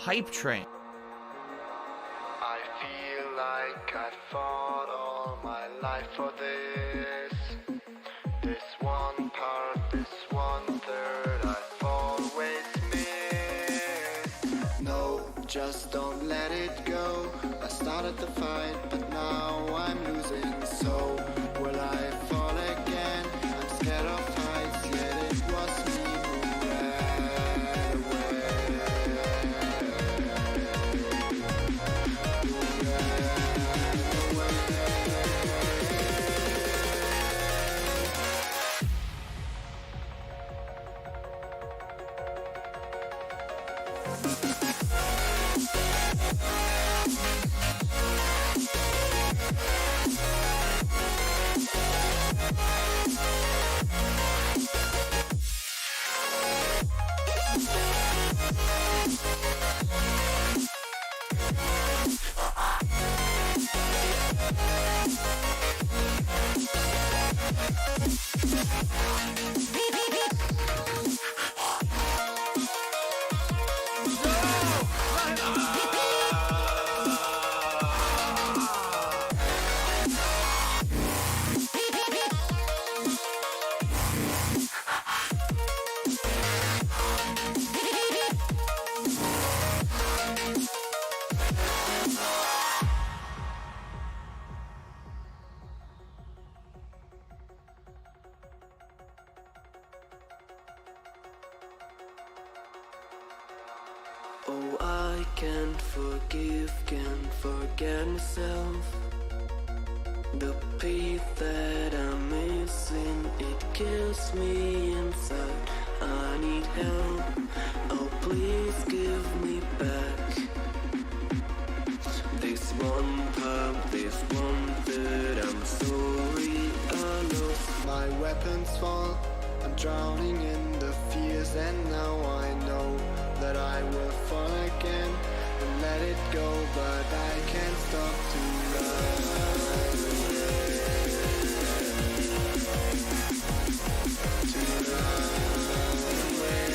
Hype Train. I feel like I fought all my life for this. This one part, this one third, I've always missed. No, just don't let it go. I started the fight, but now I'm losing. So will I fall again? I'm scared of heights, yet it was me who ran away. Oh, I can't forget myself. The piece that I'm missing, it kills me inside. I need help, oh please give me back. This one part, this one third, I'm sorry I lost. My weapons fall, I'm drowning in the fears, and now I know that I will fall again and let it go, but I can't stop to run away. To run away.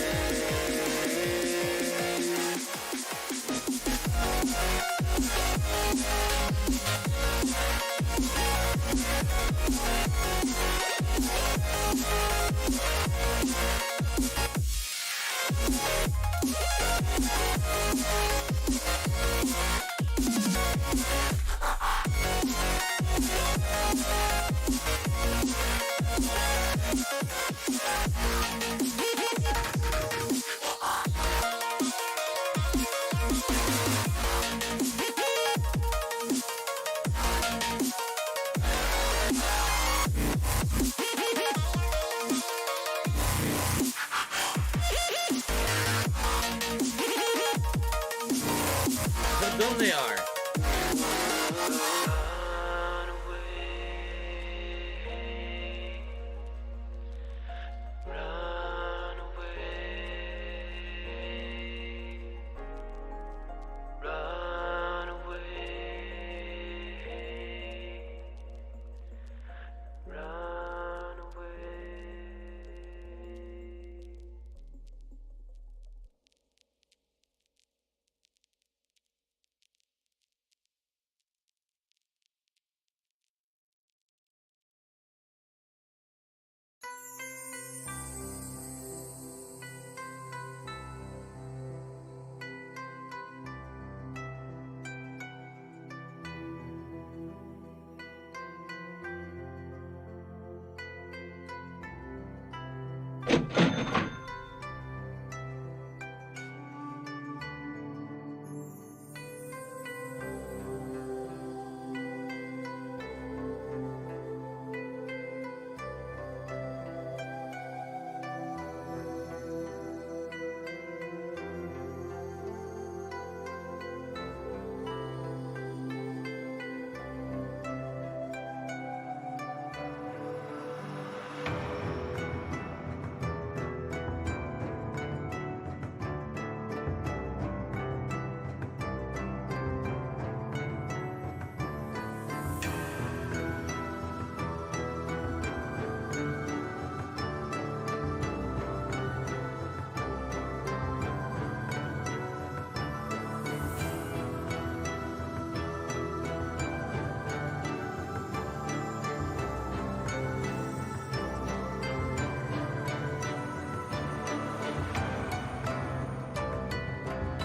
¿Dónde are?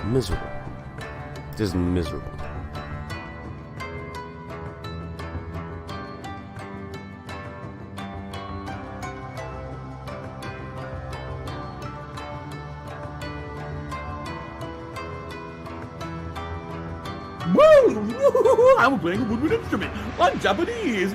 miserable. Just miserable. I'm playing a woodwind instrument on Japanese.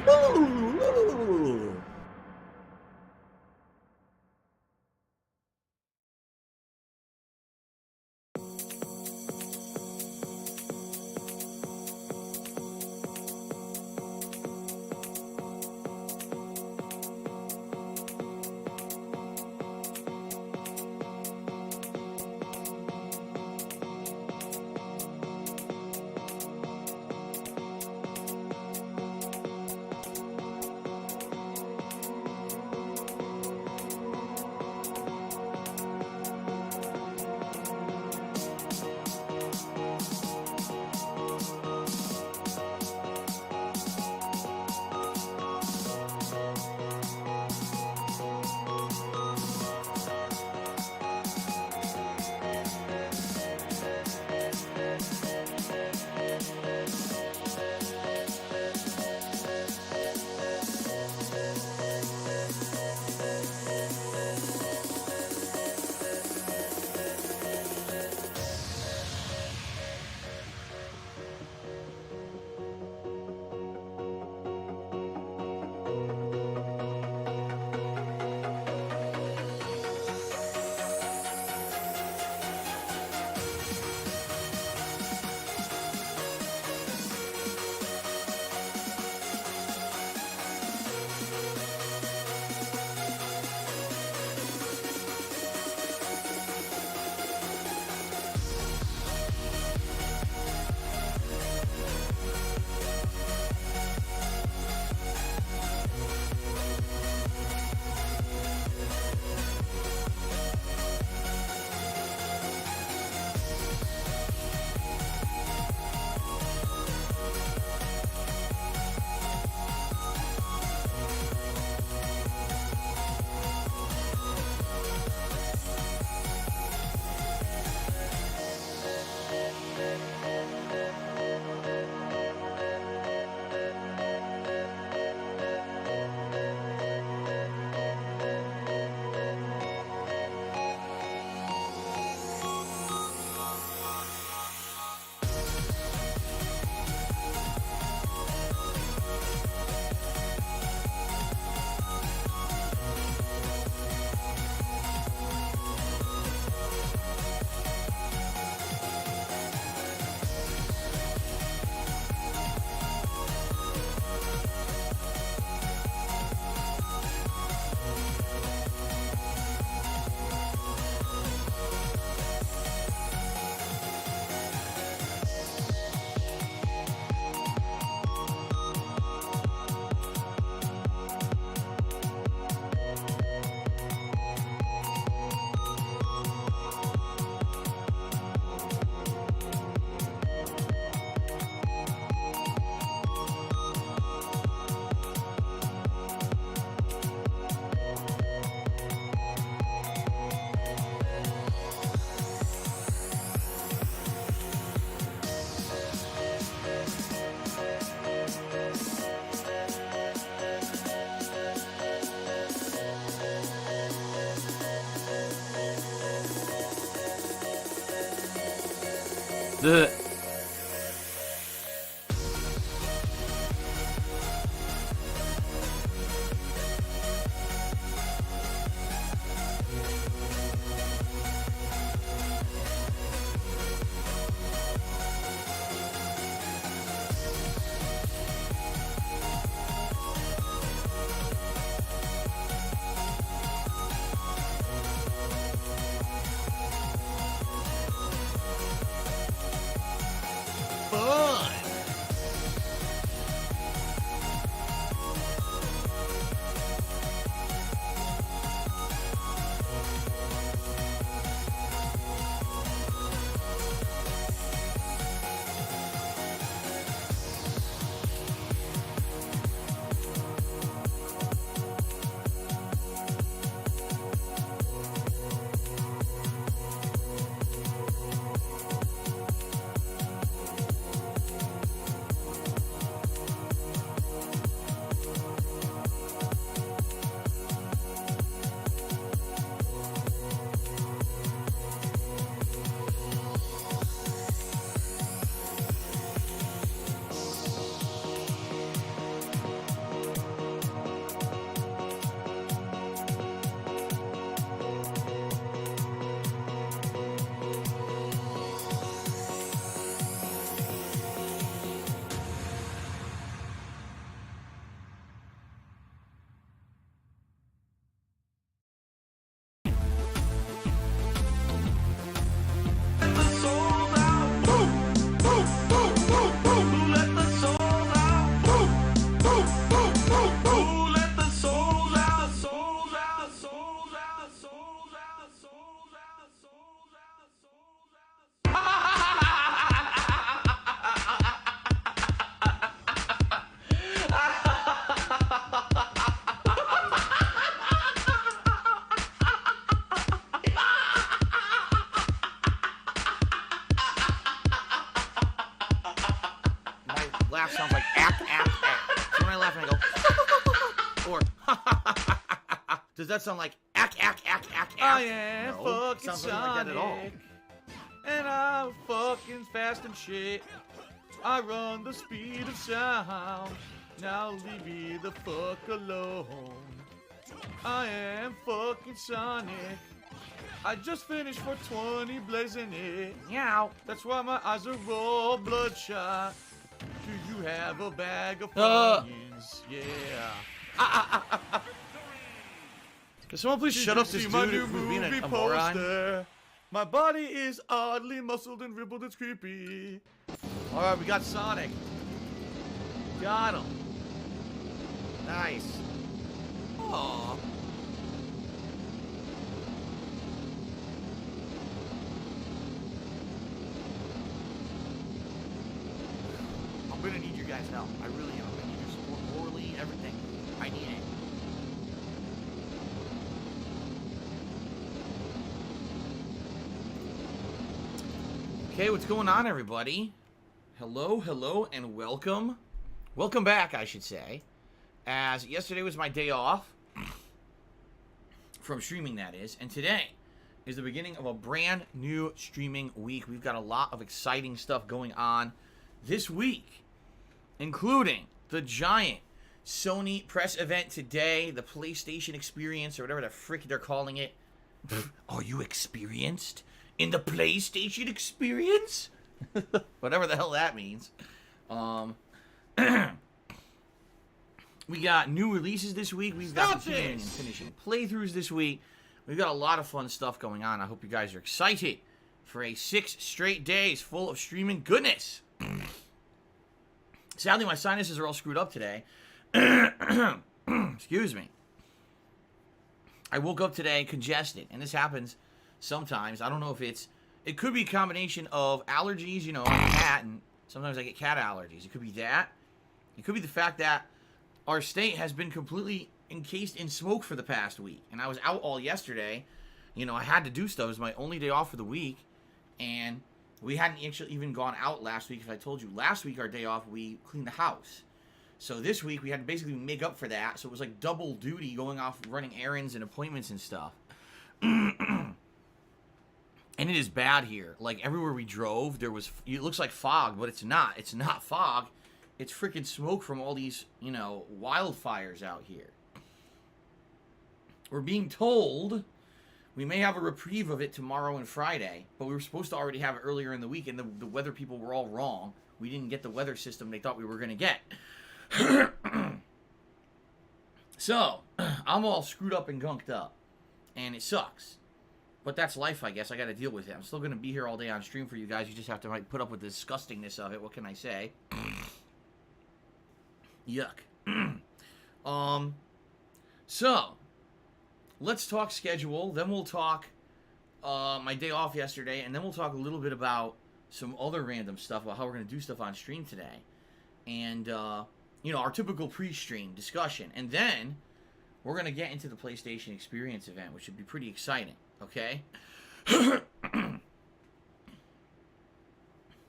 The Does that sound like ack? I am No, fucking sounds nothing like that at all. Sonic, and I'm fucking fast and shit. I run the speed of sound. Now leave me the fuck alone. I am fucking Sonic. I just finished 420 blazing it. Meow. That's why my eyes are all bloodshot. Do you have a bag of Uh. onions? Yeah. Can someone please shut up Did you this see my dude new for being movie a moron? poster? My body is oddly muscled and ribbled. It's creepy. All right, we got Sonic. Got him. Nice. Aww. I'm gonna need your guys' help. I really am. I need your support morally, everything. I need it. Okay, what's going on, everybody? Hello, and welcome. Welcome back, I should say. As yesterday was my day off from streaming, that is, and today is the beginning of a brand new streaming week. We've got a lot of exciting stuff going on this week, including the giant Sony press event today, the PlayStation Experience, or whatever the frick they're calling it. Are you experienced in the PlayStation Experience? Whatever the hell that means. We got new releases this week. We've got continuing and finishing playthroughs this week. We've got a lot of fun stuff going on. I hope you guys are excited for a 6 straight days full of streaming goodness. Sadly, my sinuses are all screwed up today. Excuse me. I woke up today congested, and this happens sometimes. I don't know if it could be a combination of allergies, you know, I'm a cat, and sometimes I get cat allergies. It could be that. It could be the fact that our state has been completely encased in smoke for the past week, and I was out all yesterday. You know, I had to do stuff. It was my only day off for the week, and we hadn't actually even gone out last week. If I told you, last week our day off, we cleaned the house. So this week we had to basically make up for that. So it was like double duty, going off running errands and appointments and stuff. And it is bad here. Like everywhere we drove, it looks like fog, but it's not. It's not fog. It's freaking smoke from all these, you know, wildfires out here. We're being told we may have a reprieve of it tomorrow and Friday, but we were supposed to already have it earlier in the week, and the weather people were all wrong. We didn't get the weather system they thought we were going to get. So, I'm all screwed up and gunked up, and it sucks. But that's life, I guess. I got to deal with it. I'm still going to be here all day on stream for you guys. You just have to put up with the disgustingness of it. What can I say? Yuck. So, let's talk schedule. Then we'll talk my day off yesterday. And then we'll talk a little bit about some other random stuff about how we're going to do stuff on stream today. And, you know, our typical pre-stream discussion. And then we're going to get into the PlayStation Experience event, which should be pretty exciting. Okay?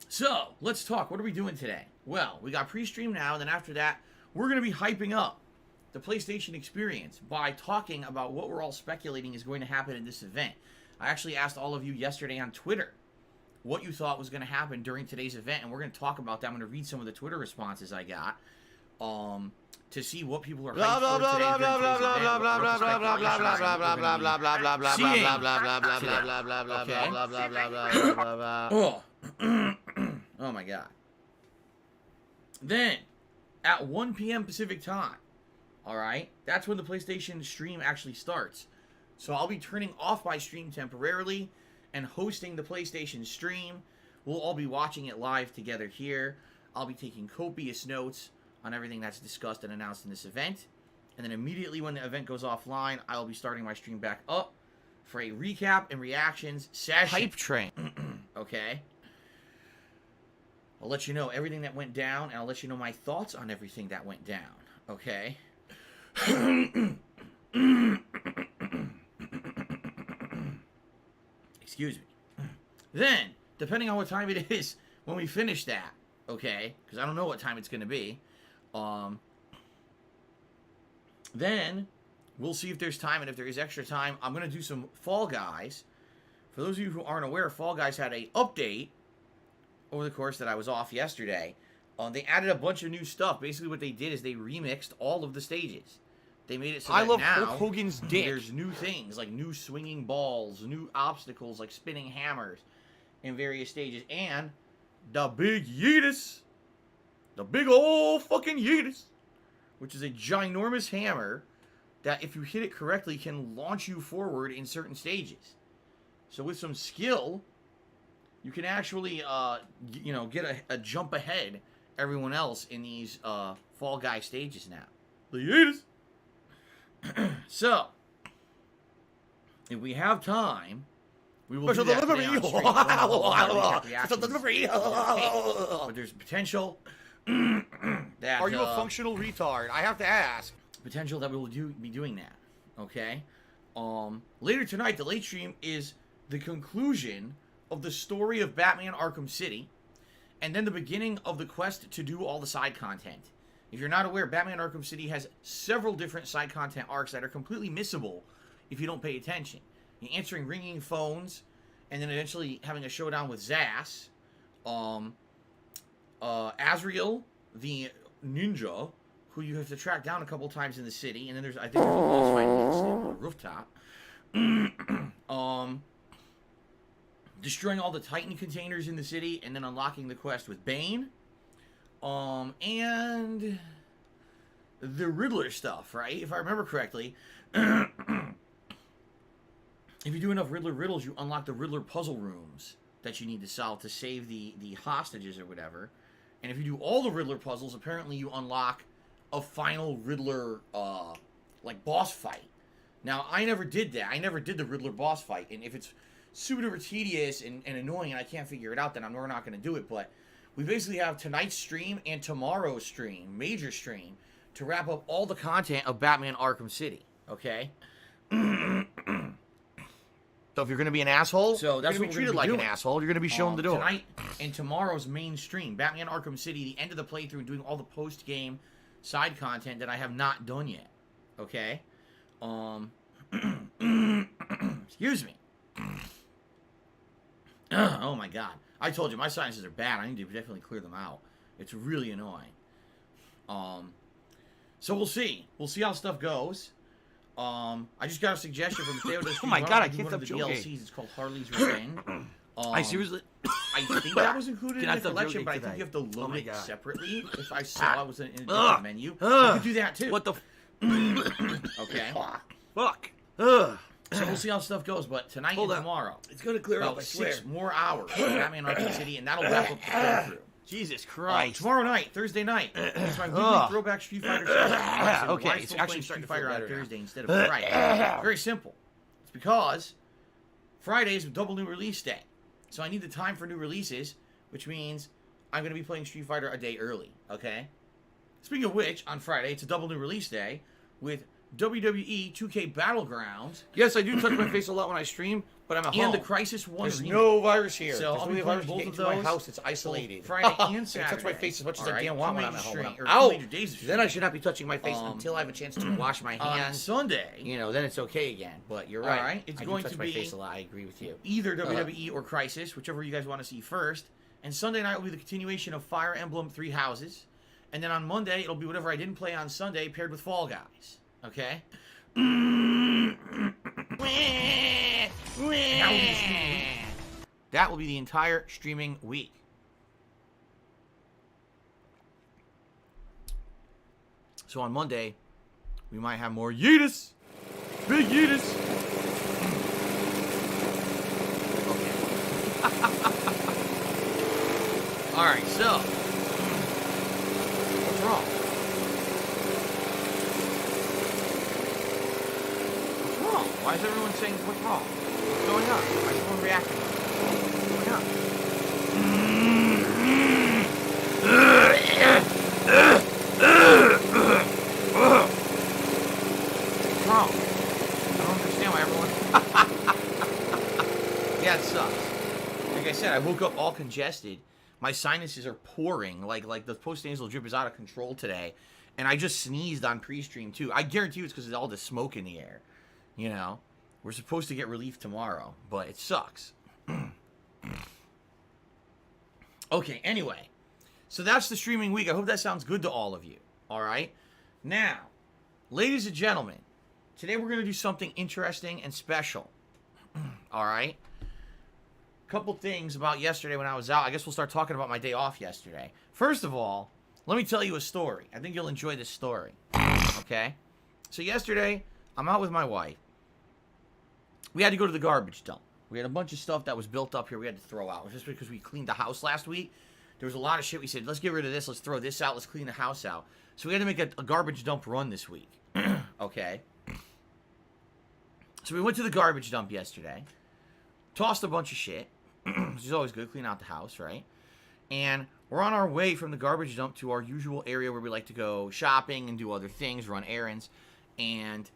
So, let's talk. What are we doing today? Well, we got pre-stream now, and then after that, we're going to be hyping up the PlayStation Experience by talking about what we're all speculating is going to happen in this event. I actually asked all of you yesterday on Twitter what you thought was going to happen during today's event, and we're going to talk about that. I'm going to read some of the Twitter responses I got to see what people are hyped for today during today's event. Oh my god. Then, at 1 p.m. Pacific time, alright, that's when the PlayStation stream actually starts. So I'll be turning off my stream temporarily and hosting the PlayStation stream. We'll all be watching it live together here. I'll be taking copious notes on everything that's discussed and announced in this event. And then immediately when the event goes offline, I'll be starting my stream back up for a recap and reactions session. Hype train. Okay? I'll let you know everything that went down, and I'll let you know my thoughts on everything that went down. Okay? Excuse me. Then, depending on what time it is when we finish that, okay? Because I don't know what time it's going to be. Then, we'll see if there's time, and if there is extra time, I'm going to do some Fall Guys. For those of you who aren't aware, Fall Guys had a update over the course that I was off yesterday. They added a bunch of new stuff. Basically, what they did is they remixed all of the stages. They made it so that love now Hulk Hogan's dick. there's new things, like new swinging balls, new obstacles, like spinning hammers in various stages, and the big Yeetus. The big old fucking Yeetus, which is a ginormous hammer that, if you hit it correctly, can launch you forward in certain stages. So with some skill, you can actually, get a jump ahead everyone else in these Fall Guy stages now. The Yeetus. So, if we have time, we will do that today on stream. Special delivery. But there's potential that... Are you a functional retard? I have to ask. Potential that we will be doing that. Okay? Later tonight, the late stream is the conclusion of the story of Batman Arkham City, and then the beginning of the quest to do all the side content. If you're not aware, Batman Arkham City has several different side content arcs that are completely missable if you don't pay attention. You're answering ringing phones, and then eventually having a showdown with Zsasz, Azrael, the ninja, who you have to track down a couple times in the city, and then I think there's a boss fight on the rooftop. Destroying all the Titan containers in the city, and then unlocking the quest with Bane. And the Riddler stuff, right? If I remember correctly, if you do enough Riddler riddles, you unlock the Riddler puzzle rooms that you need to solve to save the hostages or whatever. And if you do all the Riddler puzzles, apparently you unlock a final Riddler, boss fight. Now, I never did that. I never did the Riddler boss fight. And if it's super tedious and annoying and I can't figure it out, then we're not going to do it. But we basically have tonight's stream and tomorrow's stream, major stream, to wrap up all the content of Batman Arkham City, okay? So if you're going to be an asshole, So that's you're what going we're to be treated gonna like be an doing. asshole. You're going to be shown the door. Tonight and tomorrow's main stream, Batman Arkham City, the end of the playthrough, doing all the post-game side content that I have not done yet, okay? Excuse me. Oh my god. I told you, my sinuses are bad. I need to definitely clear them out. It's really annoying. So we'll see. We'll see how stuff goes. I just got a suggestion from Theodore. Oh my god, I can't one of stop the joking. DLCs. It's called Harley's Revenge. I seriously... I think that was included Can I in the stop collection, joking but I think today? you have to Oh load my it God. separately. If I saw it was in a different menu, you could do that too. What the... Okay. Fuck. Ugh. So we'll see how stuff goes, but tonight Hold and on. tomorrow, It's going to clear up, about I swear. 6 more hours of Batman Arkham City, and that'll wrap up the playthrough. Jesus Christ. Tomorrow night, Thursday night, it's my weekly Ugh. throwback Street Fighter session. Okay, Why it's still actually playing starting Street to Fighter feel on better now. Thursday instead of Friday. Very simple. It's because Friday is double new release day. So I need the time for new releases, which means I'm going to be playing Street Fighter a day early, okay? Speaking of which, on Friday, it's a double new release day with WWE 2K Battlegrounds Yes, I do touch my face a lot when I stream, but I'm at and home. the Crisis 1 There's remake. no virus here. So There's I'll no be virus playing to both get of into my those. house. It's isolated. Friday and I Saturday. touch my face as much as I All damn right, want two when I'm at major home. stream- or two Ow! major days of Then I streaming. should not be touching my face Um, until I have a chance to wash my On hands. Sunday, You know, then it's okay again. But you're All right. right, it's I going do touch to my be- face a lot. I agree with you. either WWE or Crisis, whichever you guys want to see first. And Sunday night will be the continuation of Fire Emblem 3 Houses. And then on Monday, it'll be whatever I didn't play on Sunday paired with Fall Guys. Okay? That will be the entire streaming week. So on Monday, we might have more Yeetus. Big Yeetus. All right, so what's wrong? What's wrong? Why is everyone saying what's wrong? What's going on? Why is everyone reacting? What's going on? What's wrong? I don't understand why everyone. Yeah, it sucks. Like I said, I woke up all congested. My sinuses are pouring, like the post-nasal drip is out of control today, And I just sneezed on pre-stream, too. I guarantee you it's because of all the smoke in the air. You know? We're supposed to get relief tomorrow, but it sucks. Okay, anyway. So that's the streaming week. I hope that sounds good to all of you. All right? Now, ladies and gentlemen, today we're going to do something interesting and special. All right? Couple things about yesterday when I was out. I guess we'll start talking about my day off yesterday. First of all, let me tell you a story. I think you'll enjoy this story. Okay? So yesterday, I'm out with my wife. We had to go to the garbage dump. We had a bunch of stuff that was built up here we had to throw out. Just because we cleaned the house last week, there was a lot of shit. We said, let's get rid of this. Let's throw this out. Let's clean the house out. So we had to make a garbage dump run this week. Okay? So we went to the garbage dump yesterday. Tossed a bunch of shit. Which is always good. Clean out the house, right? And we're on our way from the garbage dump to our usual area where we like to go shopping and do other things, run errands. And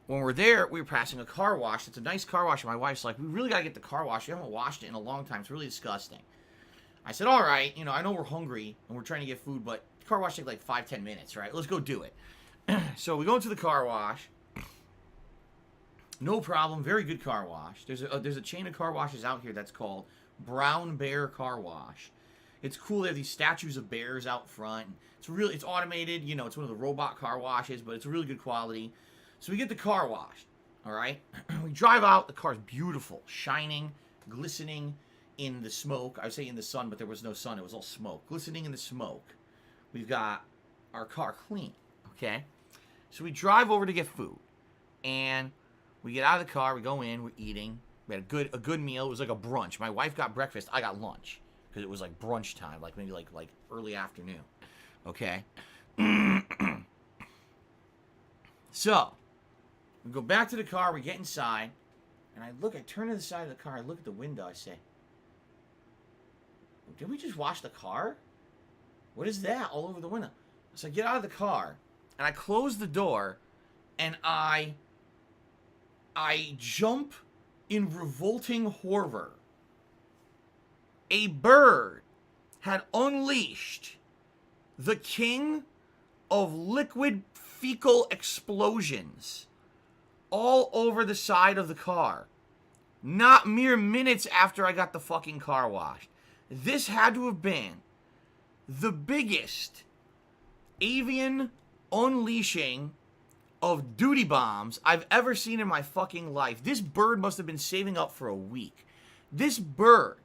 when we're there, we were passing a car wash. It's a nice car wash. And my wife's like, we really got to get the car wash. We haven't washed it in a long time. It's really disgusting. I said, all right, you know, I know we're hungry and we're trying to get food, but the car wash takes like 5-10 minutes, right? Let's go do it. So we go into the car wash. No problem. Very good car wash. There's a chain of car washes out here that's called Brown Bear Car Wash. It's cool. They have these statues of bears out front. It's automated. You know, it's one of the robot car washes, but it's really good quality. So we get the car washed. All right. We drive out. The car's beautiful, shining, glistening in the smoke. I would say in the sun, but there was no sun. It was all smoke. Glistening in the smoke. We've got our car clean. Okay. So we drive over to get food. And we get out of the car. We go in. We're eating. We had a good meal. It was like a brunch. My wife got breakfast. I got lunch. Because it was like brunch time. Like maybe like early afternoon. Okay. So, we go back to the car. We get inside. And I turn to the side of the car. I look at the window. I say, did we just wash the car? What is that all over the window? So I get out of the car. And I close the door. And I jump in revolting horror. A bird had unleashed the king of liquid fecal explosions all over the side of the car. Not mere minutes after I got the fucking car washed. This had to have been the biggest avian unleashing of duty bombs I've ever seen in my fucking life. This bird must have been saving up for a week. This bird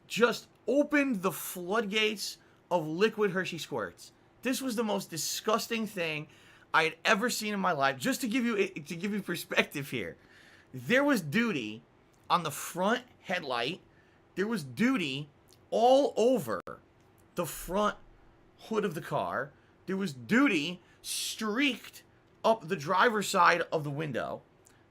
just opened the floodgates of liquid Hershey squirts. This was the most disgusting thing I had ever seen in my life. Just to give you perspective here, there was duty on the front headlight. There was duty all over the front hood of the car. There was duty streaked up the driver's side of the window.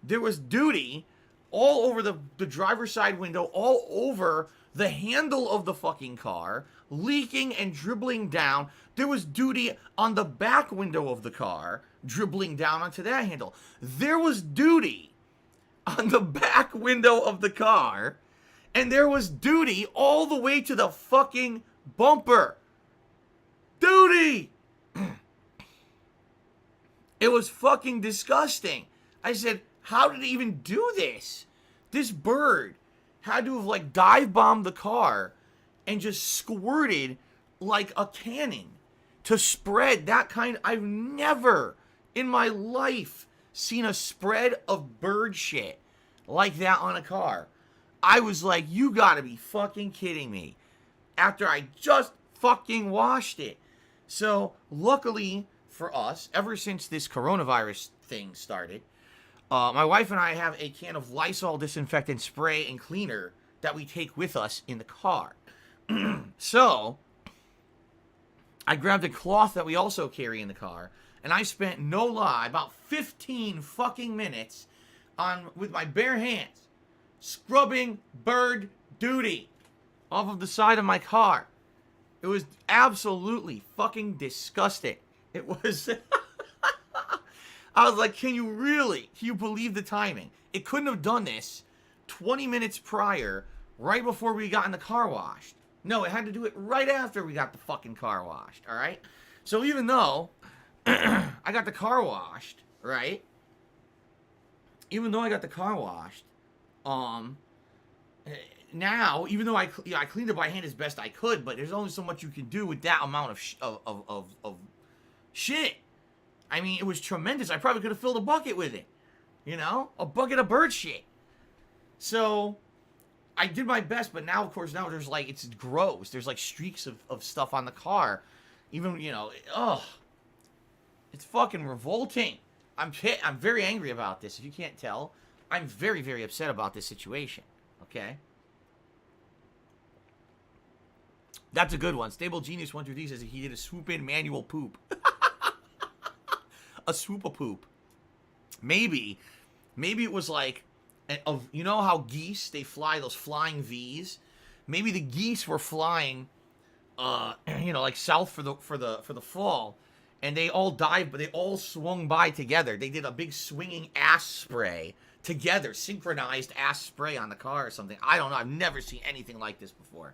There was duty all over the driver's side window, all over the handle of the fucking car, leaking and dribbling down. There was duty on the back window of the car, dribbling down onto that handle. There was duty on the back window of the car, and there was duty all the way to the fucking bumper. Duty! It was fucking disgusting. I said, how did it even do this? This bird had to have like dive bombed the car and just squirted like a cannon to spread that kind. I've never in my life seen a spread of bird shit like that on a car. I was like, you gotta be fucking kidding me. After I just fucking washed it. So luckily for us, ever since this coronavirus thing started, my wife and I have a can of Lysol disinfectant spray and cleaner that we take with us in the car. So, I grabbed a cloth that we also carry in the car, and I spent, no lie, about 15 fucking minutes with my bare hands scrubbing bird duty off of the side of my car. It was absolutely fucking disgusting. It was... I was like, can you believe the timing? It couldn't have done this 20 minutes prior, right before we got in the car washed. No, it had to do it right after we got the fucking car washed, all right? So even though I got the car washed, right? Even though I got the car washed, now, even though I cleaned it by hand as best I could, but there's only so much you can do with that amount of shit. I mean, it was tremendous. I probably could have filled a bucket with it. You know? A bucket of bird shit. So, I did my best, but now, of course, now there's like, it's gross. There's like streaks of stuff on the car. Even, you know, it's fucking revolting. I'm very angry about this, if you can't tell. I'm very, very upset about this situation. Okay? That's a good one. Stable Genius 123 says he did a swoop-in manual poop. A swoop-a-poop. Maybe it was like, you know how geese, they fly those flying V's? Maybe the geese were flying, you know, like south for the fall, and they all died, but they all swung by together. They did a big swinging ass spray together, synchronized ass spray on the car or something. I don't know. I've never seen anything like this before.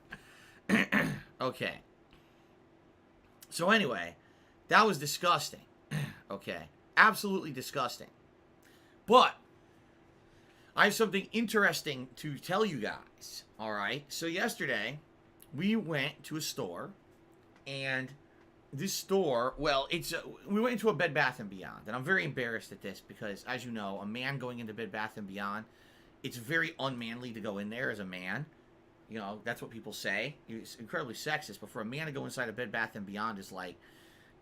Okay. So anyway, that was disgusting. Okay. Absolutely disgusting. But I have something interesting to tell you guys. All right. So yesterday, we went to a store, and this store, well, we went into a Bed Bath & Beyond, and I'm very embarrassed at this because, as you know, a man going into Bed Bath & Beyond, it's very unmanly to go in there as a man. You know, that's what people say. It's incredibly sexist, but for a man to go inside a Bed Bath & Beyond is like,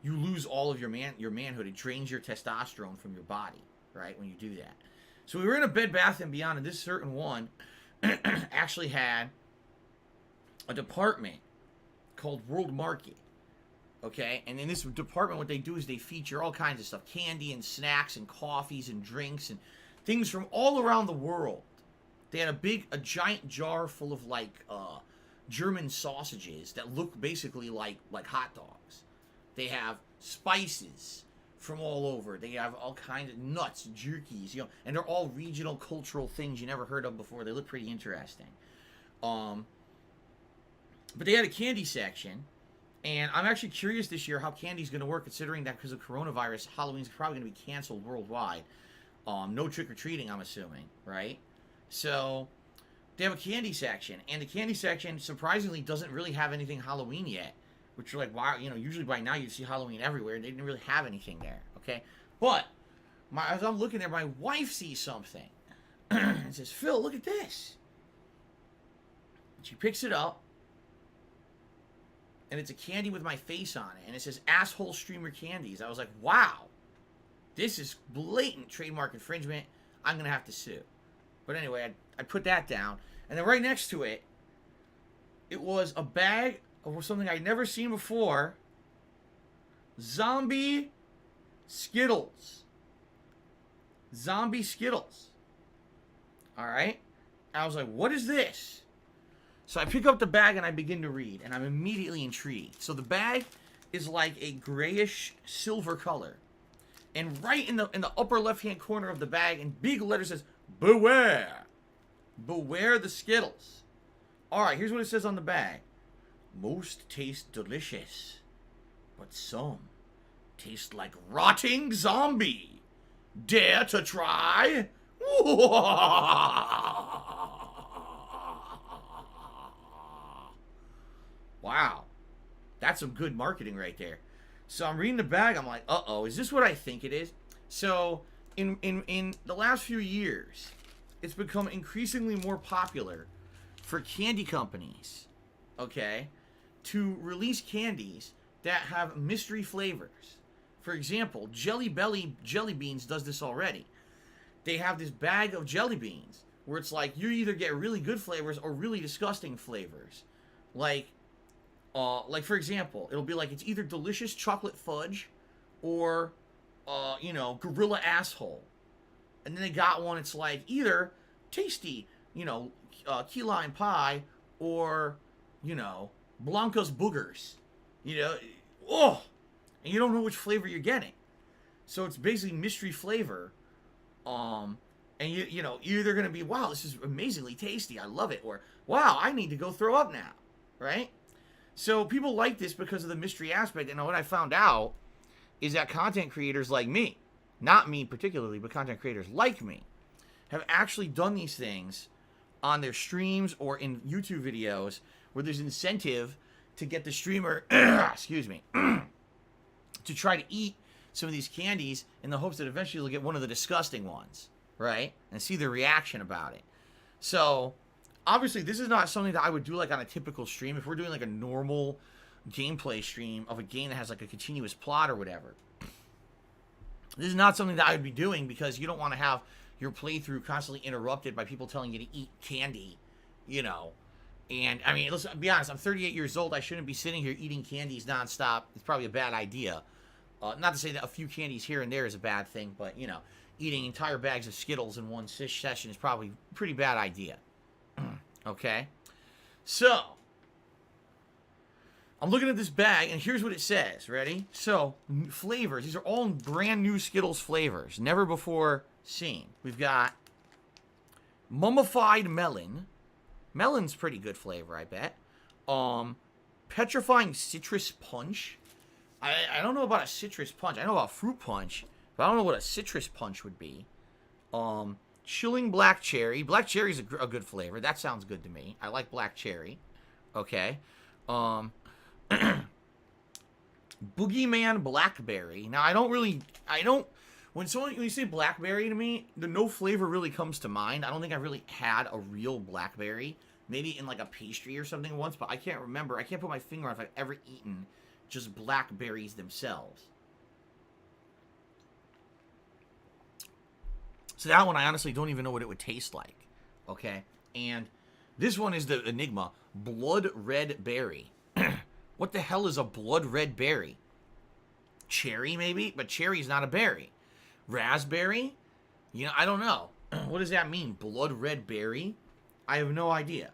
you lose all of your manhood. It drains your testosterone from your body, right, when you do that. So we were in a Bed Bath & Beyond, and this certain one actually had a department called World Market, okay? And in this department, what they do is they feature all kinds of stuff, candy and snacks and coffees and drinks and things from all around the world. They had a giant jar full of, like, German sausages that look basically like hot dogs. They have spices from all over. They have all kinds of nuts, jerkies, you know, and they're all regional cultural things you never heard of before. They look pretty interesting. But they had a candy section, and I'm actually curious this year how candy's going to work, considering that because of coronavirus, Halloween's probably going to be canceled worldwide. No trick-or-treating, I'm assuming, right? So they have a candy section, and the candy section, surprisingly, doesn't really have anything Halloween yet. Which you're like, wow, you know, usually by now you'd see Halloween everywhere. They didn't really have anything there, okay? But, as I'm looking there, my wife sees something. And says, Phil, look at this. And she picks it up. And it's a candy with my face on it. And it says, asshole streamer candies. I was like, wow. This is blatant trademark infringement. I'm going to have to sue. But anyway, I put that down. And then right next to it, it was a bag or something I'd never seen before. Zombie Skittles. Zombie Skittles. Alright? I was like, what is this? So I pick up the bag and I begin to read, and I'm immediately intrigued. So the bag is like a grayish silver color. And right in the upper left-hand corner of the bag, in big letters, says, beware. Beware the Skittles. Alright, here's what it says on the bag. Most taste delicious, but some taste like rotting zombie. Dare to try? Wow. That's some good marketing right there. So I'm reading the bag, I'm like, uh-oh, is this what I think it is? So in the last few years, it's become increasingly more popular for candy companies, okay, to release candies that have mystery flavors. For example, Jelly Belly Jelly Beans does this already. They have this bag of jelly beans where it's like you either get really good flavors or really disgusting flavors. Like for example, it'll be like it's either delicious chocolate fudge or, you know, gorilla asshole. And then they got one, it's like either tasty, you know, key lime pie or, you know, Blanca's boogers, you know, oh, and you don't know which flavor you're getting. So it's basically mystery flavor, and you know, you're either going to be, wow, this is amazingly tasty, I love it, or, wow, I need to go throw up now, right? So people like this because of the mystery aspect. And what I found out is that content creators like me, not me particularly, but content creators like me, have actually done these things on their streams or in YouTube videos where there's incentive to get the streamer, excuse me, to try to eat some of these candies in the hopes that eventually you'll get one of the disgusting ones, right? And see their reaction about it. So, obviously, this is not something that I would do like on a typical stream. If we're doing like a normal gameplay stream of a game that has like a continuous plot or whatever, this is not something that I would be doing because you don't want to have your playthrough constantly interrupted by people telling you to eat candy, you know. And, I mean, let's be honest, I'm 38 years old. I shouldn't be sitting here eating candies nonstop. It's probably a bad idea. Not to say that a few candies here and there is a bad thing, but, you know, eating entire bags of Skittles in one session is probably a pretty bad idea. Okay? So, I'm looking at this bag, and here's what it says. Ready? So, flavors. These are all brand new Skittles flavors. Never before seen. We've got mummified melon. Melon's pretty good flavor, I bet. Petrifying citrus punch. I don't know about a citrus punch. I know about fruit punch, but I don't know what a citrus punch would be. Chilling black cherry. Black cherry's a good flavor. That sounds good to me. I like black cherry. Okay. Boogeyman blackberry. Now, when you say blackberry to me, no flavor really comes to mind. I don't think I've really had a real blackberry. Maybe in like a pastry or something once, but I can't remember. I can't put my finger on if I've ever eaten just blackberries themselves. So that one, I honestly don't even know what it would taste like. Okay? And this one is the enigma. Blood red berry. What the hell is a blood red berry? Cherry, maybe? But cherry's not a berry. Raspberry? You know, I don't know. What does that mean? Blood red berry? I have no idea.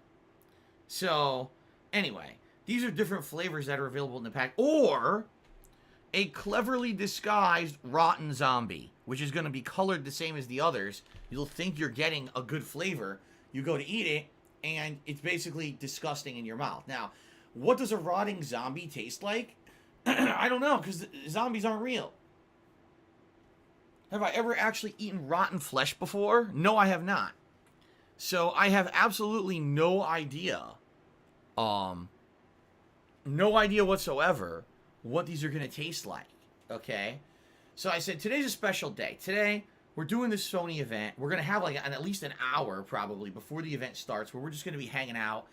So, anyway, these are different flavors that are available in the pack. Or a cleverly disguised rotten zombie, which is going to be colored the same as the others. You'll think you're getting a good flavor. You go to eat it, and it's basically disgusting in your mouth. Now, what does a rotting zombie taste like? I don't know, because zombies aren't real. Have I ever actually eaten rotten flesh before? No, I have not. So I have absolutely no idea, no idea whatsoever what these are going to taste like, okay? So I said, today's a special day. Today, we're doing this Sony event. We're going to have like at least an hour probably before the event starts where we're just going to be hanging out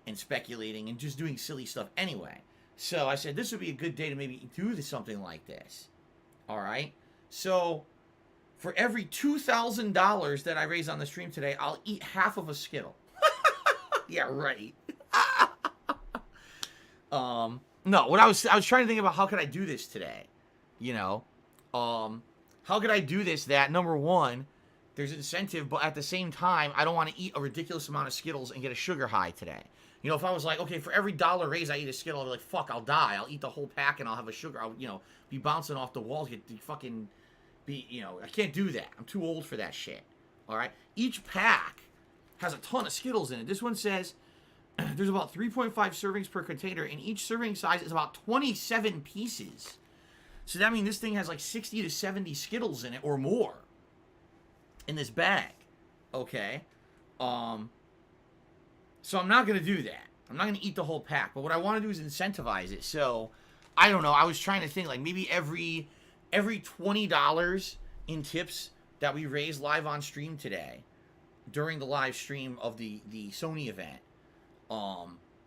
and speculating and just doing silly stuff anyway. So I said, this would be a good day to maybe do something like this, all right? So for every $2,000 that I raise on the stream today, I'll eat half of a Skittle. Yeah, right. No, what I was trying to think about, how could I do this today? You know, how could I do this that, number one, there's incentive, but at the same time, I don't want to eat a ridiculous amount of Skittles and get a sugar high today. You know, if I was like, okay, for every $1 raise I eat a Skittle, I'll be like, fuck, I'll die. I'll eat the whole pack and I'll have a sugar. I'll, you know, be bouncing off the walls, get fucking... you know, I can't do that. I'm too old for that shit. All right? Each pack has a ton of Skittles in it. This one says there's about 3.5 servings per container, and each serving size is about 27 pieces. So that means this thing has like 60 to 70 Skittles in it or more in this bag. Okay? So I'm not going to do that. I'm not going to eat the whole pack. But what I want to do is incentivize it. So, I don't know. I was trying to think like maybe every $20 in tips that we raise live on stream today, during the live stream of the Sony event,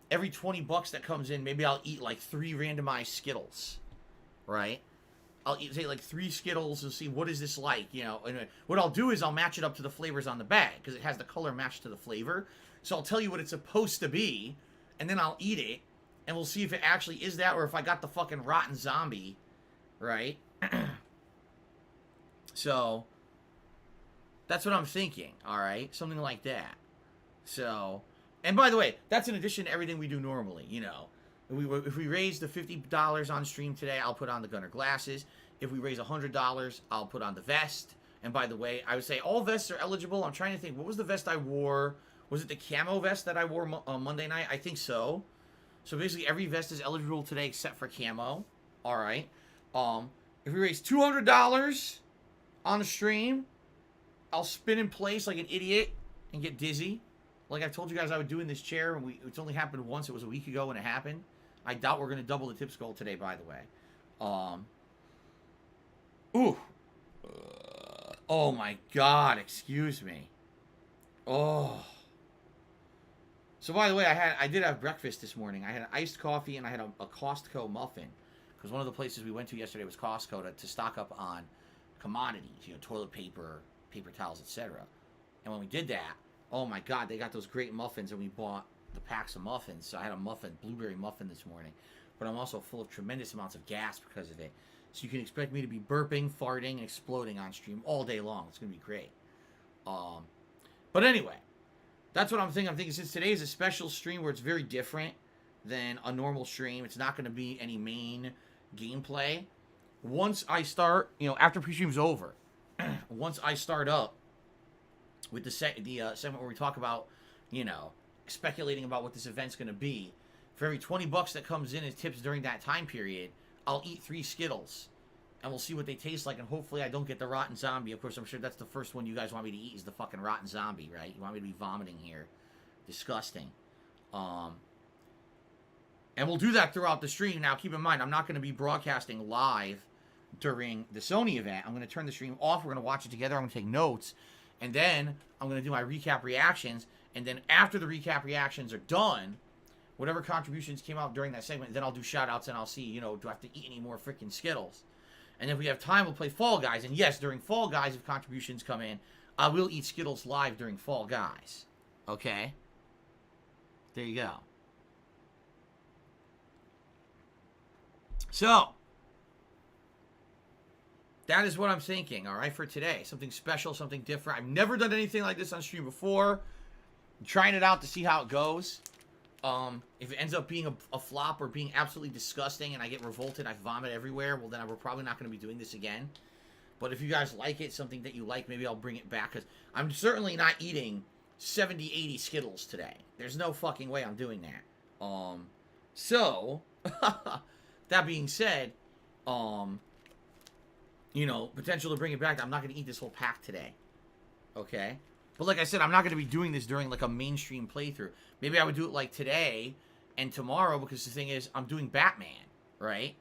every $20 that comes in, maybe I'll eat like 3 randomized Skittles, right? I'll eat, say, like 3 Skittles and see what is this like, you know. And what I'll do is I'll match it up to the flavors on the bag, because it has the color matched to the flavor. So I'll tell you what it's supposed to be, and then I'll eat it, and we'll see if it actually is that, or if I got the fucking rotten zombie, right? So, that's what I'm thinking, alright? Something like that. So, and by the way, that's in addition to everything we do normally, you know. If we raise the $50 on stream today, I'll put on the Gunner glasses. If we raise $100, I'll put on the vest. And by the way, I would say all vests are eligible. I'm trying to think, what was the vest I wore? Was it the camo vest that I wore on Monday night? I think so. So basically every vest is eligible today except for camo. Alright. If we raise $200 on the stream, I'll spin in place like an idiot and get dizzy. Like I told you guys I would do in this chair, and it's only happened once. It was a week ago when it happened. I doubt we're going to double the tips goal today, by the way. Oh my god, excuse me. Oh. So by the way, I did have breakfast this morning. I had an iced coffee and I had a Costco muffin. Because one of the places we went to yesterday was Costco to stock up on commodities, you know, toilet paper, paper towels, etc. And when we did that, oh my god, they got those great muffins, and we bought the packs of muffins. So I had a blueberry muffin this morning. But I'm also full of tremendous amounts of gas because of it. So you can expect me to be burping, farting, and exploding on stream all day long. It's going to be great. But anyway, that's what I'm thinking. I'm thinking since today is a special stream where it's very different than a normal stream, it's not going to be any main gameplay. Once I start, you know, after pre-stream's over, once I start up with the segment where we talk about, you know, speculating about what this event's going to be, for every 20 bucks that comes in as tips during that time period, I'll eat 3 Skittles, and we'll see what they taste like, and hopefully I don't get the rotten zombie. Of course, I'm sure that's the first one you guys want me to eat is the fucking rotten zombie, right? You want me to be vomiting here. Disgusting. And we'll do that throughout the stream. Now, keep in mind, I'm not going to be broadcasting live during the Sony event. I'm going to turn the stream off. We're going to watch it together. I'm going to take notes. And then I'm going to do my recap reactions. And then after the recap reactions are done, whatever contributions came out during that segment, then I'll do shout-outs and I'll see, you know, do I have to eat any more freaking Skittles? And if we have time, we'll play Fall Guys. And yes, during Fall Guys, if contributions come in, I will eat Skittles live during Fall Guys. Okay? There you go. So, that is what I'm thinking, all right, for today. Something special, something different. I've never done anything like this on stream before. I'm trying it out to see how it goes. If it ends up being a flop or being absolutely disgusting and I get revolted, I vomit everywhere, well, then we're probably not going to be doing this again. But if you guys like it, something that you like, maybe I'll bring it back. Because I'm certainly not eating 70, 80 Skittles today. There's no fucking way I'm doing that. So... That being said, you know, potential to bring it back. I'm not going to eat this whole pack today. Okay? But like I said, I'm not going to be doing this during, like, a mainstream playthrough. Maybe I would do it, like, today and tomorrow, because the thing is, I'm doing Batman, right?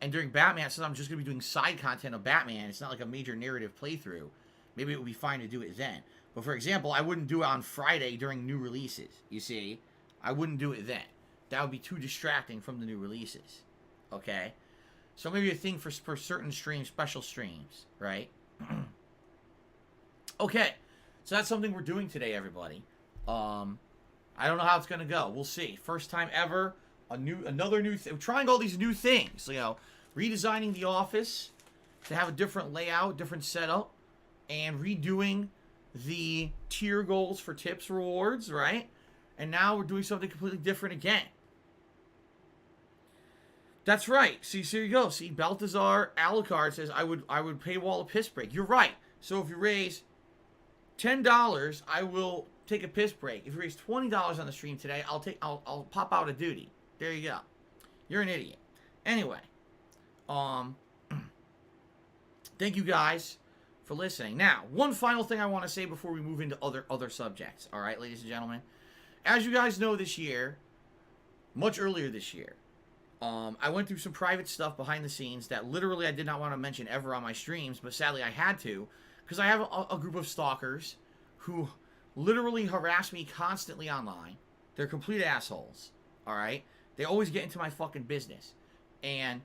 And during Batman, since I'm just going to be doing side content of Batman, it's not like a major narrative playthrough. Maybe it would be fine to do it then. But, for example, I wouldn't do it on Friday during new releases, you see? I wouldn't do it then. That would be too distracting from the new releases. Okay, so maybe a thing for certain streams, special streams, right? Okay, so that's something we're doing today, everybody. I don't know how it's gonna go. We'll see. First time ever, another new thing. We're trying all these new things. You know, redesigning the office to have a different layout, different setup, and redoing the tier goals for tips rewards, right? And now we're doing something completely different again. That's right. See, so you go. See, Balthazar Alucard says, I would paywall a piss break. You're right. So if you raise $10, I will take a piss break. If you raise $20 on the stream today, I'll pop out of duty. There you go. You're an idiot. Anyway, thank you guys for listening. Now, one final thing I want to say before we move into other subjects. All right, ladies and gentlemen. As you guys know, this year, much earlier this year, I went through some private stuff behind the scenes that literally I did not want to mention ever on my streams, but sadly I had to, because I have a group of stalkers who literally harass me constantly online. They're complete assholes, alright? They always get into my fucking business. And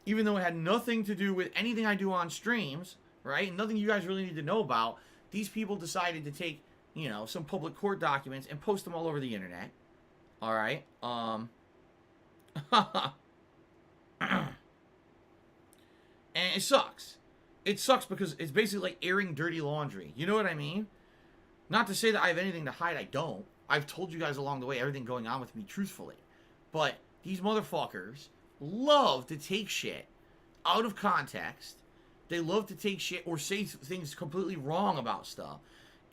even though it had nothing to do with anything I do on streams, right, nothing you guys really need to know about, these people decided to take, you know, some public court documents and post them all over the internet, alright? And it sucks. It sucks because it's basically like airing dirty laundry. You know what I mean? Not to say that I have anything to hide. I don't. I've told you guys along the way everything going on with me truthfully. But these motherfuckers love to take shit out of context. They love to take shit or say things completely wrong about stuff.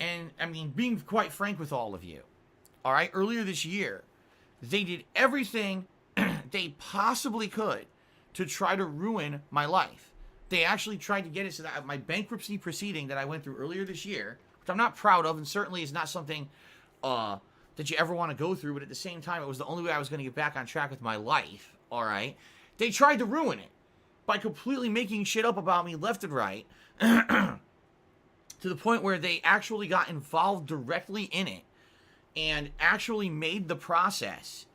And, I mean, being quite frank with all of you. Alright? Earlier this year, They did everything they possibly could to try to ruin my life. They actually tried to get it so that my bankruptcy proceeding that I went through earlier this year, which I'm not proud of and certainly is not something that you ever want to go through, but at the same time, it was the only way I was going to get back on track with my life, all right? They tried to ruin it by completely making shit up about me left and right to the point where they actually got involved directly in it and actually made the process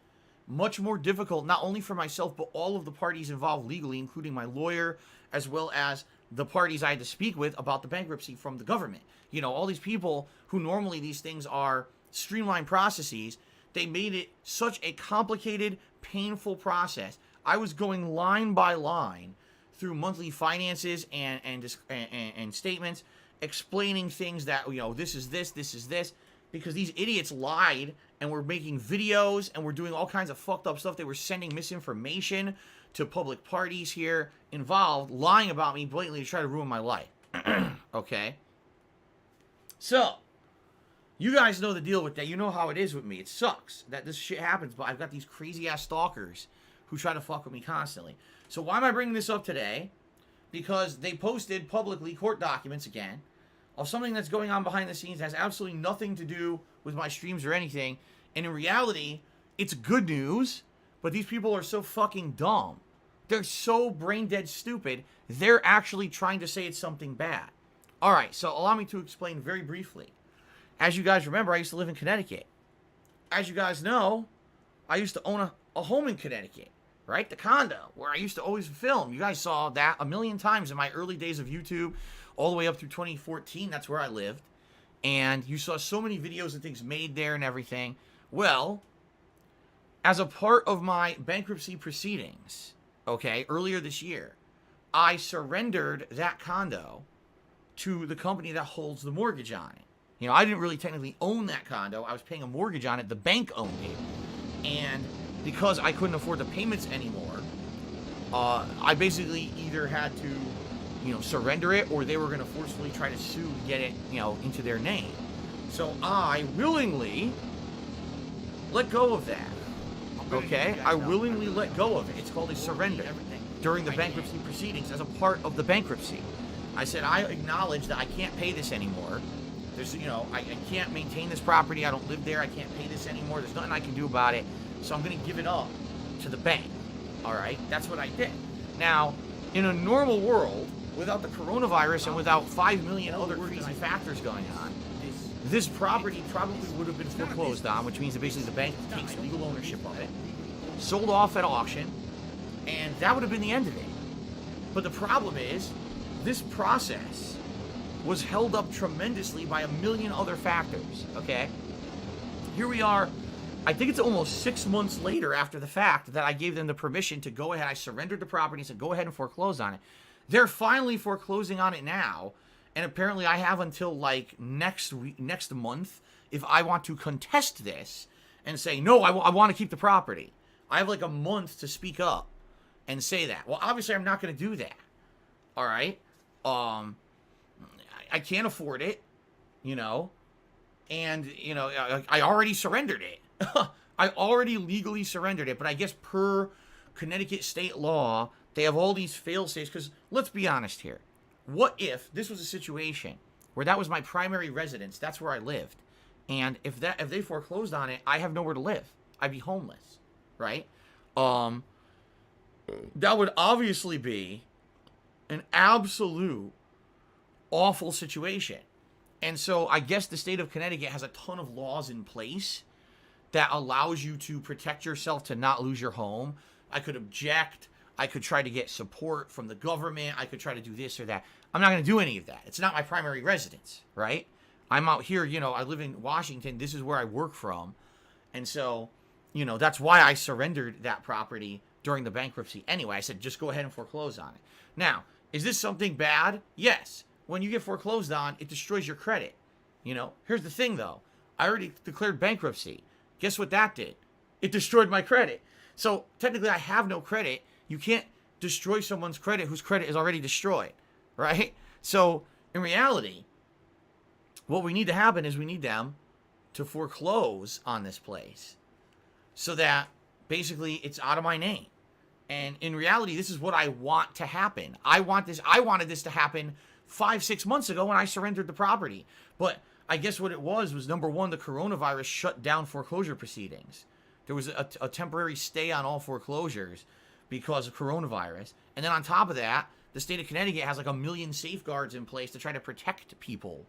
much more difficult, not only for myself, but all of the parties involved legally, including my lawyer, as well as the parties I had to speak with about the bankruptcy from the government. You know, all these people who normally these things are streamlined processes, they made it such a complicated, painful process. I was going line by line through monthly finances and statements, explaining things that, you know, this is this, because these idiots lied and were making videos and were doing all kinds of fucked up stuff. They were sending misinformation to public parties here involved, lying about me blatantly to try to ruin my life. Okay? So, you guys know the deal with that. You know how it is with me. It sucks that this shit happens, but I've got these crazy-ass stalkers who try to fuck with me constantly. So why am I bringing this up today? Because they posted publicly court documents again of something that's going on behind the scenes that has absolutely nothing to do with my streams or anything. And in reality, it's good news, but these people are so fucking dumb. They're so brain-dead stupid, they're actually trying to say it's something bad. Alright, so allow me to explain very briefly. As you guys remember, I used to live in Connecticut. As you guys know, I used to own a home in Connecticut, right? The condo, where I used to always film. You guys saw that a million times in my early days of YouTube, all the way up through 2014. That's where I lived. And you saw so many videos and things made there and everything. Well, as a part of my bankruptcy proceedings, okay, earlier this year, I surrendered that condo to the company that holds the mortgage on it. You know, I didn't really technically own that condo. I was paying a mortgage on it. The bank owned it. And because I couldn't afford the payments anymore, I basically either had to, you know, surrender it, or they were going to forcefully try to sue to get it, you know, into their name. So I willingly let go of that. Okay? I willingly let go of it. It's called a surrender during the bankruptcy proceedings as a part of the bankruptcy. I said, I acknowledge that I can't pay this anymore. There's, you know, I can't maintain this property. I don't live there. I can't pay this anymore. There's nothing I can do about it. So I'm going to give it up to the bank. All right? That's what I did. Now, in a normal world, without the coronavirus and without 5 million other crazy factors going on, this property probably would have been foreclosed on, which means that basically the bank takes legal ownership of it, sold off at auction, and that would have been the end of it. But the problem is, this process was held up tremendously by a million other factors, okay? Here we are, I think it's almost 6 months later after the fact that I gave them the permission to go ahead. I surrendered the property and said, go ahead and foreclose on it. They're finally foreclosing on it now, and apparently I have until like next month if I want to contest this and say, no, I want to keep the property. I have like a month to speak up and say that. Well, obviously I'm not going to do that, all right? I can't afford it, you know, and, you know, I already surrendered it. I already legally surrendered it, but I guess per Connecticut state law, they have all these fail-safes, because let's be honest here. What if this was a situation where that was my primary residence, that's where I lived, and if they foreclosed on it, I have nowhere to live. I'd be homeless, right? That would obviously be an absolute awful situation. And so I guess the state of Connecticut has a ton of laws in place that allows you to protect yourself to not lose your home. I could object. I could try to get support from the government. I could try to do this or that. I'm not going to do any of that. It's not my primary residence, right? I'm out here, you know, I live in Washington. This is where I work from. And so, you know, that's why I surrendered that property during the bankruptcy. Anyway, I said, just go ahead and foreclose on it. Now, is this something bad? Yes. When you get foreclosed on, it destroys your credit. You know, here's the thing, though. I already declared bankruptcy. Guess what that did? It destroyed my credit. So, technically, I have no credit. You can't destroy someone's credit whose credit is already destroyed, right? So, in reality, what we need to happen is we need them to foreclose on this place so that basically it's out of my name. And in reality, this is what I want to happen. I wanted this to happen 5-6 months ago when I surrendered the property. But I guess what it was number one, the coronavirus shut down foreclosure proceedings. There was a temporary stay on all foreclosures because of coronavirus. And then on top of that, the state of Connecticut has like 1 million safeguards in place to try to protect people.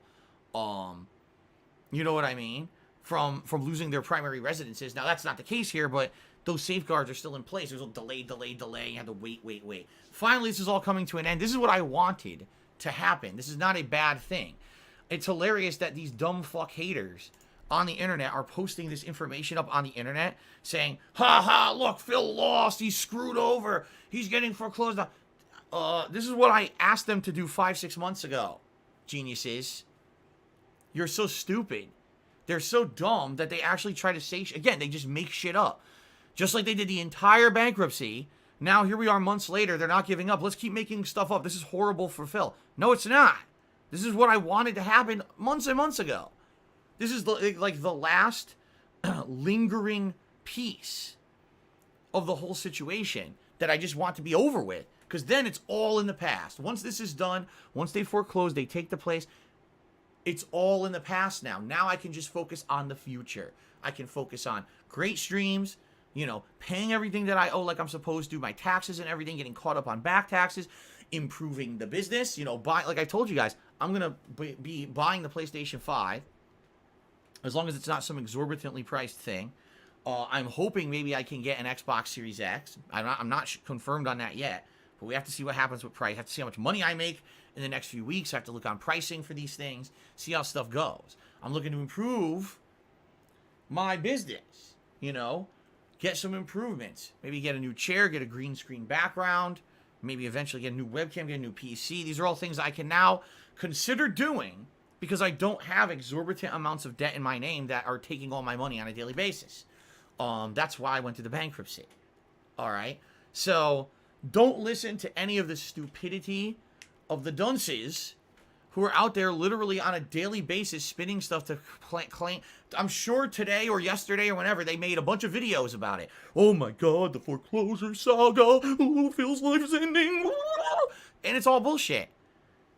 You know what I mean? From losing their primary residences. Now, that's not the case here, but those safeguards are still in place. There's a delay. You have to wait. Finally, this is all coming to an end. This is what I wanted to happen. This is not a bad thing. It's hilarious that these dumb fuck haters on the internet are posting this information up on the internet saying, ha, look, Phil lost. He's screwed over. He's getting foreclosed on. This is what I asked them to do 5-6 months ago, geniuses. You're so stupid. They're so dumb that they actually try to say, again, they just make shit up. Just like they did the entire bankruptcy. Now here we are months later. They're not giving up. Let's keep making stuff up. This is horrible for Phil. No, it's not. This is what I wanted to happen months and months ago. This is like the last lingering piece of the whole situation that I just want to be over with. Because then it's all in the past. Once this is done, once they foreclose, they take the place, it's all in the past now. Now I can just focus on the future. I can focus on great streams, you know, paying everything that I owe like I'm supposed to, my taxes and everything, getting caught up on back taxes, improving the business, you know, like I told you guys, I'm going to be buying the PlayStation 5 as long as it's not some exorbitantly priced thing. I'm hoping maybe I can get an Xbox Series X. I'm not confirmed on that yet, but we have to see what happens with price. I have to see how much money I make in the next few weeks. I have to look on pricing for these things, see how stuff goes. I'm looking to improve my business, you know, get some improvements. Maybe get a new chair, get a green screen background, maybe eventually get a new webcam, get a new PC. These are all things I can now consider doing because I don't have exorbitant amounts of debt in my name that are taking all my money on a daily basis. That's why I went through the bankruptcy. All right. So don't listen to any of the stupidity of the dunces who are out there literally on a daily basis spinning stuff to claim. I'm sure today or yesterday or whenever they made a bunch of videos about it. Oh my God, the foreclosure saga. Ooh, Phil's life is ending. And it's all bullshit.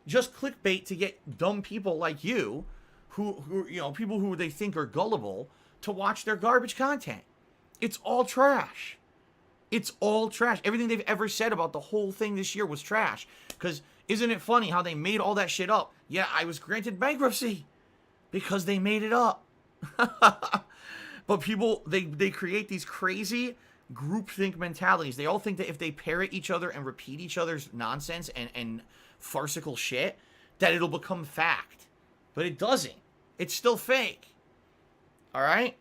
Just clickbait to get dumb people like you, who you know, people who they think are gullible, to watch their garbage content. It's all trash. It's all trash. Everything they've ever said about the whole thing this year was trash. Because isn't it funny how they made all that shit up? Yeah, I was granted bankruptcy because they made it up. But people, they create these crazy groupthink mentalities. They all think that if they parrot each other and repeat each other's nonsense and farcical shit, that it'll become fact. But it doesn't. It's still fake. All right?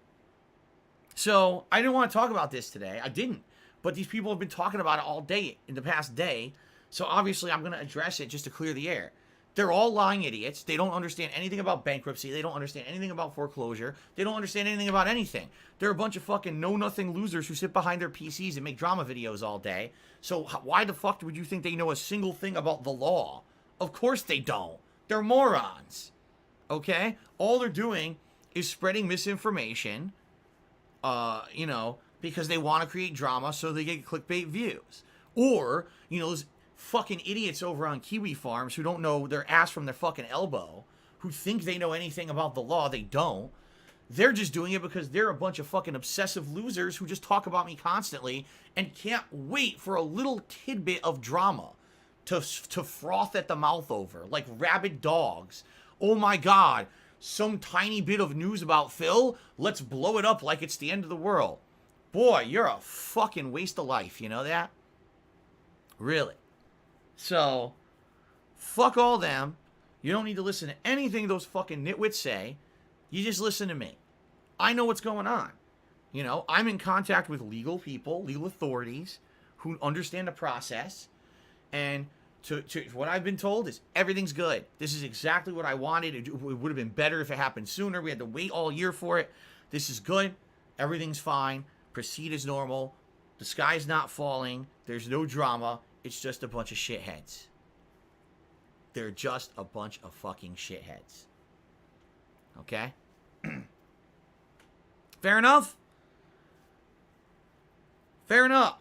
So, I didn't want to talk about this today. I didn't. But these people have been talking about it all day in the past day. So, obviously, I'm going to address it just to clear the air. They're all lying idiots. They don't understand anything about bankruptcy. They don't understand anything about foreclosure. They don't understand anything about anything. They're a bunch of fucking know-nothing losers who sit behind their PCs and make drama videos all day. So, why the fuck would you think they know a single thing about the law? Of course they don't. They're morons. Okay? All they're doing is spreading misinformation, you know, because they want to create drama so they get clickbait views. Or, you know, those fucking idiots over on Kiwi Farms who don't know their ass from their fucking elbow, who think they know anything about the law. They don't. They're just doing it because they're a bunch of fucking obsessive losers who just talk about me constantly and can't wait for a little tidbit of drama to froth at the mouth over, like rabid dogs. Oh my God, some tiny bit of news about Phil, let's blow it up like it's the end of the world. Boy, you're a fucking waste of life, you know that? Really. So, fuck all them. You don't need to listen to anything those fucking nitwits say. You just listen to me. I know what's going on. You know, I'm in contact with legal people, legal authorities, who understand the process. And to what I've been told is everything's good. This is exactly what I wanted. It would have been better if it happened sooner. We had to wait all year for it. This is good. Everything's fine. Proceed as normal. The sky's not falling. There's no drama. It's just a bunch of shitheads. They're just a bunch of fucking shitheads. Okay? Fair enough? Fair enough.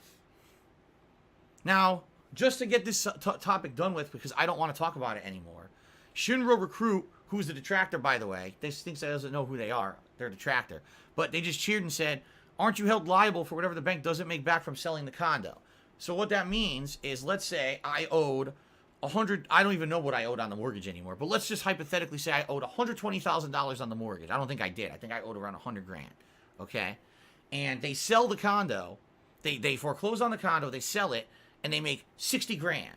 Now, just to get this topic done with, because I don't want to talk about it anymore, Shinro Recruit, who's the detractor, by the way, this thinks I doesn't know who they are. They're a detractor. But they just cheered and said, aren't you held liable for whatever the bank doesn't make back from selling the condo? So what that means is, let's say I owed I don't even know what I owed on the mortgage anymore, but let's just hypothetically say I owed $120,000 on the mortgage. I don't think I did. I think I owed around $100,000. Okay? And they sell the condo. They foreclose on the condo, they sell it, and they make $60,000.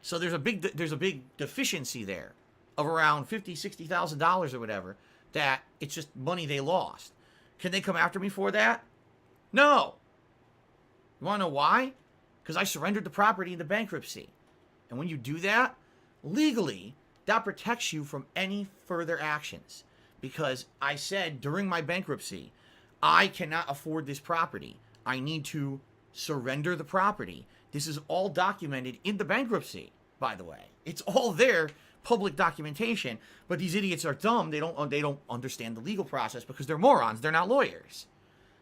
So there's a big deficiency there of around $50,000-$60,000 or whatever, that it's just money they lost. Can they come after me for that? No. You want to know why? Because I surrendered the property into bankruptcy. And when you do that, legally, that protects you from any further actions. Because I said during my bankruptcy, I cannot afford this property. I need to surrender the property. This is all documented in the bankruptcy, by the way. It's all there, public documentation. But these idiots are dumb. They don't understand the legal process because they're morons. They're not lawyers,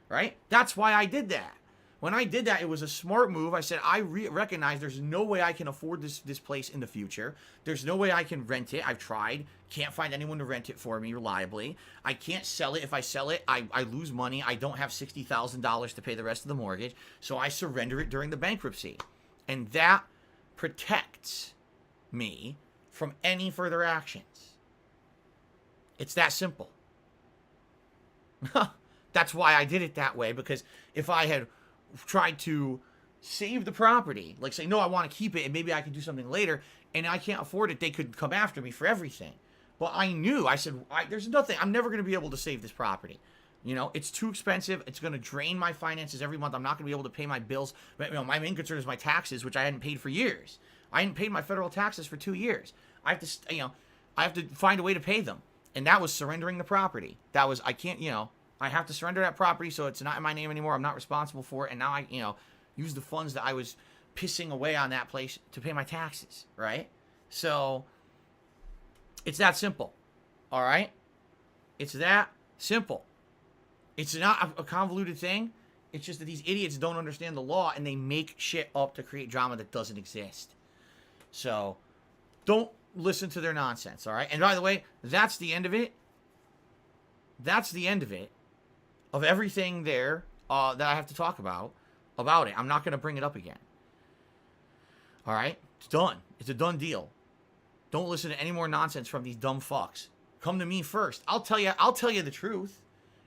right? That's why I did that. When I did that, it was a smart move. I said, I recognize there's no way I can afford this place in the future. There's no way I can rent it. I've tried. Can't find anyone to rent it for me reliably. I can't sell it. If I sell it, I lose money. I don't have $60,000 to pay the rest of the mortgage. So I surrender it during the bankruptcy. And that protects me from any further actions. It's that simple. That's why I did it that way, because if I had tried to save the property, like say, no, I want to keep it and maybe I can do something later, and I can't afford it, they could come after me for everything. But I knew, I said, there's nothing, I'm never going to be able to save this property. You know, it's too expensive. It's going to drain my finances every month. I'm not going to be able to pay my bills. You know, my main concern is my taxes, which I hadn't paid for years. I hadn't paid my federal taxes for 2 years. I have to, I have to find a way to pay them. And that was surrendering the property. That was, I have to surrender that property so it's not in my name anymore. I'm not responsible for it. And now I, use the funds that I was pissing away on that place to pay my taxes, right? So it's that simple, all right? It's that simple. It's not a convoluted thing. It's just that these idiots don't understand the law and they make shit up to create drama that doesn't exist. So don't listen to their nonsense, all right? And by the way, that's the end of it. That's the end of it. Of everything there that I have to talk about it. I'm not going to bring it up again. All right? It's done. It's a done deal. Don't listen to any more nonsense from these dumb fucks. Come to me first. I'll tell you the truth.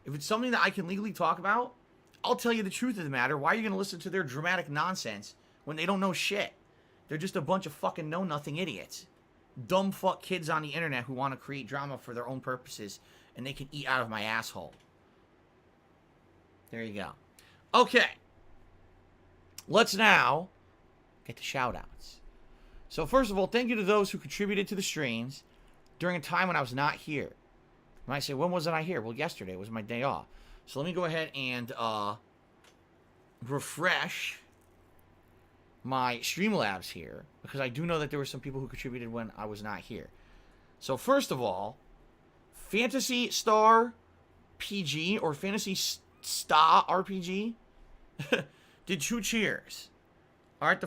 If it's something that I can legally talk about, I'll tell you the truth of the matter. Why are you going to listen to their dramatic nonsense when they don't know shit? They're just a bunch of fucking know-nothing idiots. Dumb fuck kids on the internet who want to create drama for their own purposes, and they can eat out of my asshole. There you go. Okay. Let's now get to shout-outs. So first of all, thank you to those who contributed to the streams during a time when I was not here. You might say, when wasn't I here? Well, yesterday was my day off. So let me go ahead and refresh my Streamlabs here, because I do know that there were some people who contributed when I was not here. So first of all, Fantasy Star PG or Fantasy Star RPG did 2 cheers. All right,